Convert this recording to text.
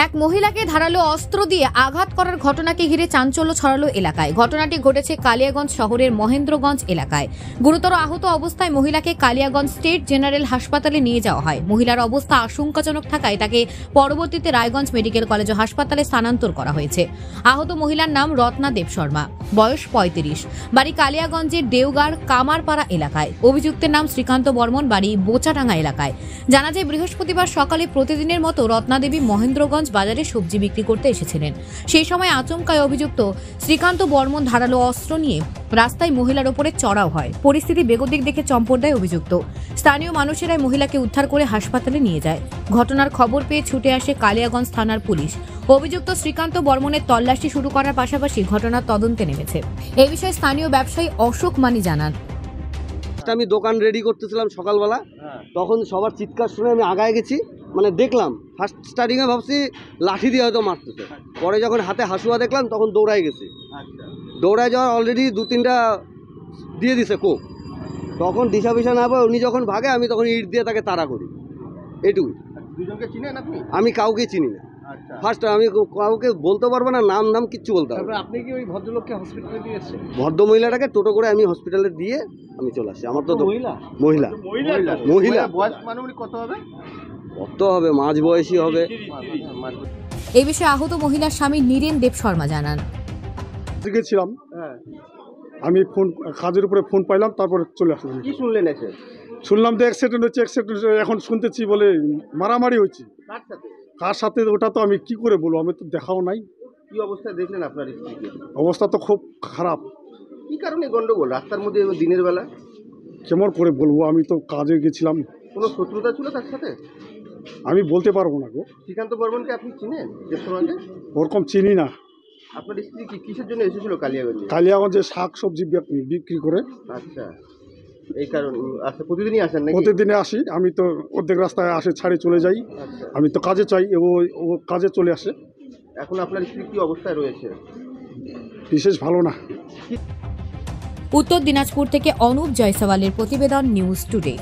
এক মহিলাকে ধারালো অস্ত্র দিয়ে আঘাত করার ঘটনাকে ঘিরে চাঞ্চল্য ছড়ালো এলাকায়। ঘটনাটি ঘটেছে কালিয়াগঞ্জ শহরের মহেন্দ্রগঞ্জ এলাকায়। গুরুতর আহত অবস্থায় মহিলাকে কালিয়াগঞ্জ স্টেট জেনারেল হাসপাতালে নিয়ে যাওয়া হয়। মহিলার অবস্থা আশঙ্কাজনক থাকায় তাকে পরবর্তীতে রায়গঞ্জ মেডিকেল কলেজ ও হাসপাতালে স্থানান্তর করা হয়েছে। আহত মহিলার নাম রত্না দেব শর্মা, বয়স ৩৫, বাড়ি কালিয়াগঞ্জের দেওগাড় কামারপাড়া এলাকায়। অভিযুক্তের নাম শ্রীকান্ত বর্মন, বাড়ি বোচাডাঙ্গা এলাকায়। জানা যায় বৃহস্পতিবার সকালে প্রতিদিনের মতো রত্না দেবী মহেন্দ্রগঞ্জ বাজারে সবজি বিক্রি করতে এসেছিলেন। সেই সময় আচমকায় অভিযুক্ত শ্রীকান্ত বর্মন ধারালো অস্ত্র নিয়ে রাস্তায় মহিলার ওপরে চড়াও হয়। পরিস্থিতি বেগতিক দেখে চম্পট দেয় অভিযুক্ত। স্থানীয় মানুষেরাই মহিলাকে উদ্ধার করে হাসপাতালে নিয়ে যায়। ঘটনার খবর পেয়ে ছুটে আসে কালিয়াগঞ্জ থানার পুলিশ। অভিযুক্ত শ্রীকান্ত বর্মনের তল্লাশি শুরু করার পাশাপাশি ঘটনার তদন্তে নেমেছে। এই বিষয়ে স্থানীয় ব্যবসায়ী অশোক মানি জানান, আমি দোকান রেডি করতেছিলাম সকালবেলা, তখন সবার চিৎকার শুনে আমি আগায় গেছি, মানে দেখলাম ফার্স্ট স্টার্টিংয়ে ভাবছি লাঠি দিয়ে হয়তো মারতেছে, পরে যখন হাতে হাসুয়া দেখলাম তখন দৌড়ায় গেছি। দৌড়ায় যাওয়ার অলরেডি 2-3টা দিয়ে দিছে কোপ, তখন দিশা পিসা না পায় উনি যখন ভাগে আমি তখন ইট দিয়ে তাকে তাড়া করি। এইটুকুই। দুজনকে চিনেন আপনি? আমি কাউকে চিনি না। ফার্স্ট আমি কাউকে বলতে পারবো না, নাম কিচ্ছু বলতে পারবো। আপনি কি ওই ভদ্রলোককে হসপিটালে দিয়েছেন? ভদ্র মহিলাটাকে টোটো করে আমি হসপিটালে দিয়ে আমি চলে আসছি। আমার তো মহিলা বয়স মানবনিক কত হবে? কত হবে, মাঝ বয়সী হবে। এই বিষয়ে আহত মহিলার স্বামী নীরেন দেব শর্মা জানান, গেছিলাম, আমি ফোন কাজের উপরে ফোন পাইলাম, তারপরে চলে আসলাম। কি শুনলেন এসে? শুনলাম যে অ্যাক্সিডেন্ট হচ্ছে, এখন শুনতেছি বলে মারামারি হয়েছে। কার সাথে ওটা তো আমি কি করে বলবো, আমি তো দেখাও নাই। কি অবস্থায় দেখলেন আপনার স্ত্রীকে? অবস্থা তো খুব খারাপ। কি কারণে গন্ডগোল রাস্তার মধ্যে দিনের বেলা? কেমন করে বলবো, আমি তো কাজে গেছিলাম। কোনো শত্রুতা ছিল তার সাথে? আমি বলতে পারবো না গো। শ্রীকান্ত বর্মনকে আপনি চিনেন? দেবশর্মাকে ওরকম চিনি না। আপনার স্ত্রী কি কিসের জন্য এসেছিল কালিয়াগঞ্জে? কালিয়াগঞ্জে শাক সবজি বিক্রি করে। আচ্ছা, এই কারণ। আচ্ছা, প্রতিদিনই আসেন নাকি? প্রতিদিনে আসি, আমি তো অর্ধেক রাস্তায় আসে ছাড়ে চলে যাই। আচ্ছা, আমি তো কাজে চাই, ও কাজে চলে আসে। এখন আপনার স্ত্রী কি অবস্থায় রয়েছে? বিশেষ ভালো না। উত্তর দিনাজপুর থেকে অনুপ জয়সওয়ালের প্রতিবেদন, নিউজ টুডে।